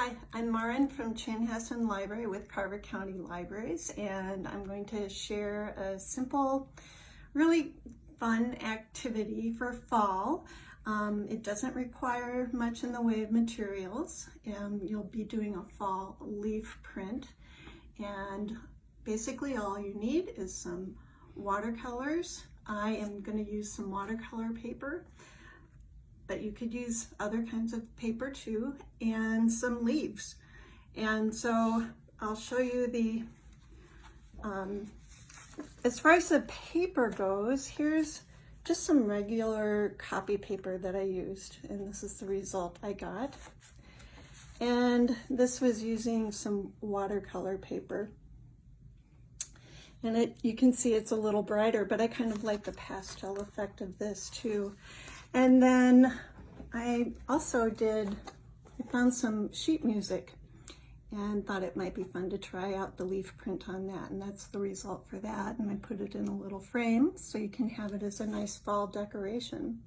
Hi, I'm Maren from Chanhassen Library with Carver County Libraries, and I'm going to share a simple, really fun activity for fall. It doesn't require much in the way of materials. You'll be doing a fall leaf print, and basically all you need is some watercolors. I am going to use some watercolor paper, but you could use other kinds of paper too, and some leaves. And so I'll show you the, as far as the paper goes, here's just some regular copy paper that I used, and this is the result I got. And this was using some watercolor paper. And you can see it's a little brighter, but I kind of like the pastel effect of this too. And then I also found some sheet music and thought it might be fun to try out the leaf print on that, and that's the result for that. And I put it in a little frame so you can have it as a nice fall decoration.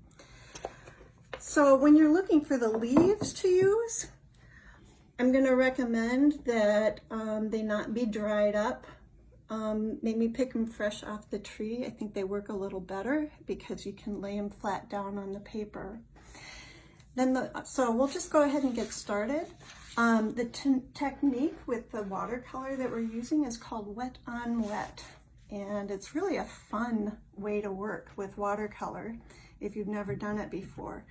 So when you're looking for the leaves to use, I'm going to recommend that they not be dried up. Maybe pick them fresh off the tree. I think they work a little better because you can lay them flat down on the paper. Then so we'll just go ahead and get started. The technique with the watercolor that we're using is called wet on wet, and it's really a fun way to work with watercolor if you've never done it before.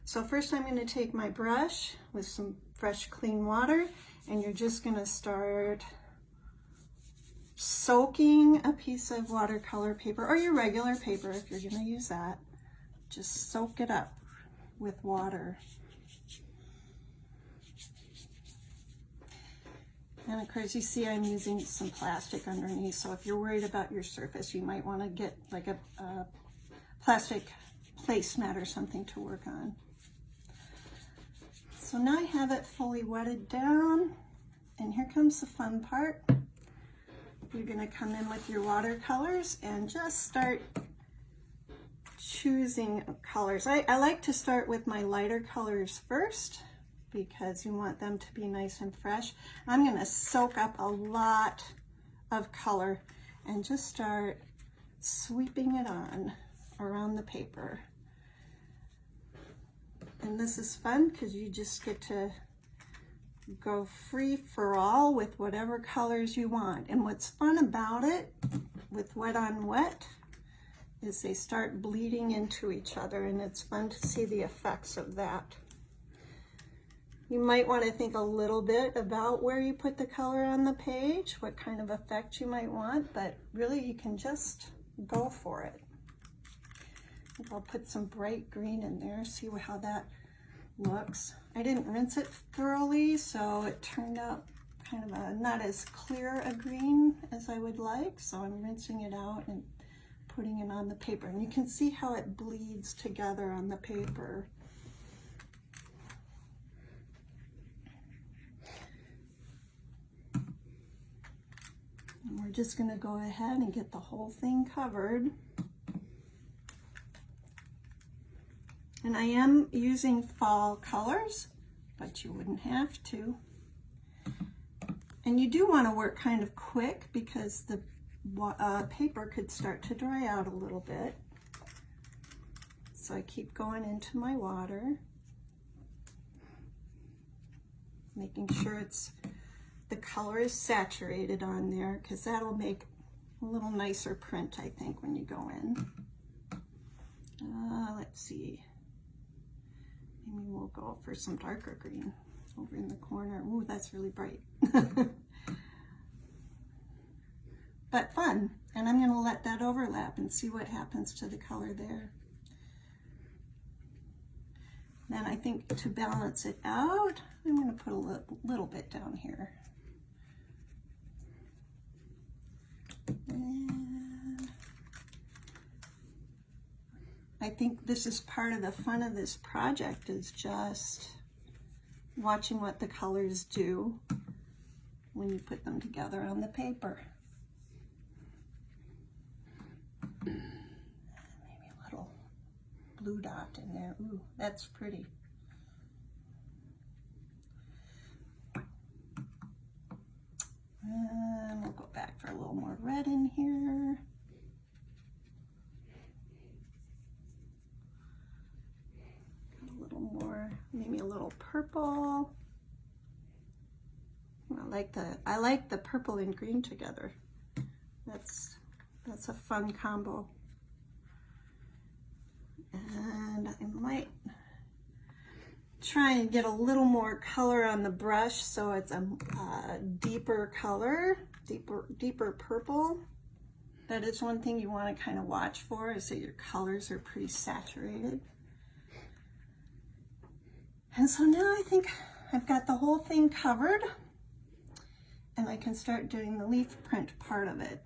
So first I'm going to take my brush with some fresh clean water, and you're just going to start soaking a piece of watercolor paper, or your regular paper if you're going to use that. Just soak it up with water. And of course you see I'm using some plastic underneath, so if you're worried about your surface, you might want to get like a plastic placemat or something to work on. So now I have it fully wetted down, and here comes the fun part. You're going to come in with your watercolors and just start choosing colors. I like to start with my lighter colors first because you want them to be nice and fresh. I'm going to soak up a lot of color and just start sweeping it on around the paper. And this is fun because you just get to go free for all with whatever colors you want. And what's fun about it with wet on wet is they start bleeding into each other, and it's fun to see the effects of that. You might want to think a little bit about where you put the color on the page, what kind of effect you might want, but really you can just go for it. I think I'll put some bright green in there, see how that looks. I didn't rinse it thoroughly, so it turned out kind of not as clear a green as I would like, so I'm rinsing it out and putting it on the paper. And you can see how it bleeds together on the paper. And we're just going to go ahead and get the whole thing covered. And I am using fall colors, but you wouldn't have to. And you do want to work kind of quick because the paper could start to dry out a little bit. So I keep going into my water, making sure the color is saturated on there, because that'll make a little nicer print, I think, when you go in. Let's see. Maybe we'll go for some darker green over in the corner. Ooh, that's really bright. But fun. And I'm going to let that overlap and see what happens to the color there. Then I think to balance it out, I'm going to put a little bit down here. And I think this is part of the fun of this project, is just watching what the colors do when you put them together on the paper. Maybe a little blue dot in there. Ooh, that's pretty. And we'll go back for a little more red in here. A little more, maybe a little purple. I like the purple and green together. That's a fun combo. And I might try and get a little more color on the brush so it's a deeper color, deeper purple. That is one thing you want to kind of watch for, is that your colors are pretty saturated. And so now I think I've got the whole thing covered, and I can start doing the leaf print part of it.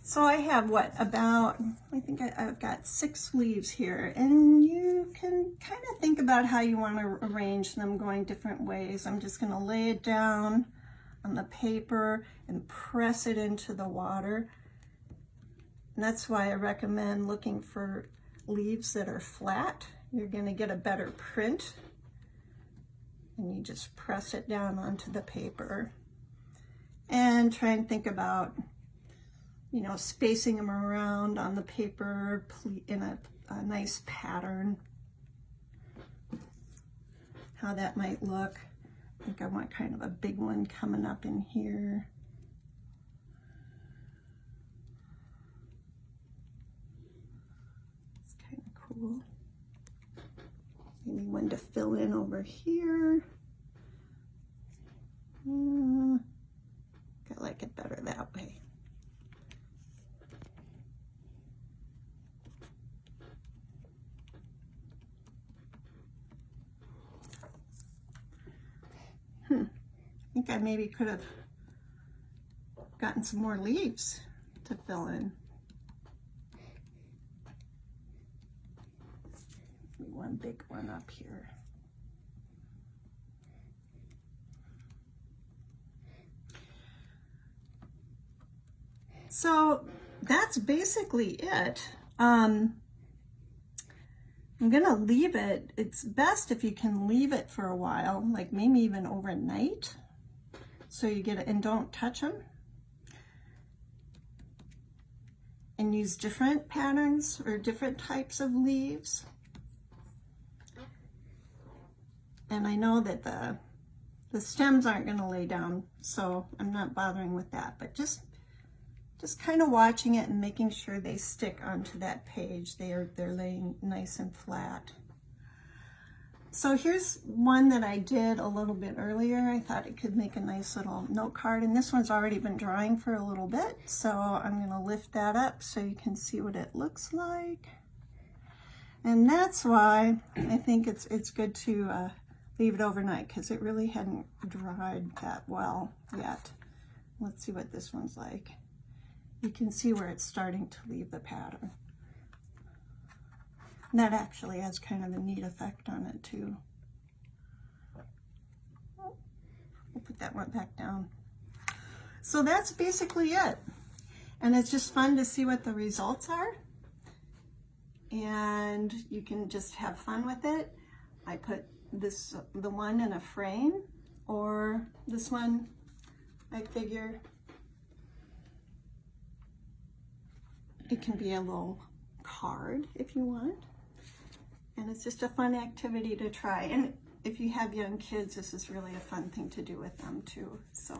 So I have I think I've got 6 leaves here, and you can kind of think about how you want to arrange them, going different ways. I'm just going to lay it down on the paper and press it into the water. And that's why I recommend looking for leaves that are flat. You're going to get a better print. And you just press it down onto the paper. And try and think about, you know, spacing them around on the paper in a nice pattern. How that might look. I think I want kind of a big one coming up in here. It's kind of cool. Maybe one to fill in over here. I like it better that way. I think I maybe could have gotten some more leaves to fill in. Maybe one big one up here. So that's basically it. I'm gonna leave it. It's best if you can leave it for a while, like maybe even overnight, so you get it, and don't touch them. And use different patterns or different types of leaves. And I know that the stems aren't going to lay down, so I'm not bothering with that, but just kind of watching it and making sure they stick onto that page. They're laying nice and flat. So here's one that I did a little bit earlier. I thought it could make a nice little note card, and this one's already been drying for a little bit, so I'm going to lift that up so you can see what it looks like. And that's why I think it's good to leave it overnight, because it really hadn't dried that well yet. Let's see what this one's like. You can see where it's starting to leave the pattern. And that actually has kind of a neat effect on it too. We'll put that one back down. So that's basically it. And it's just fun to see what the results are. And you can just have fun with it. I put the one in a frame, or this one, I figure it can be a little card if you want. And it's just a fun activity to try. And if you have young kids, this is really a fun thing to do with them too. So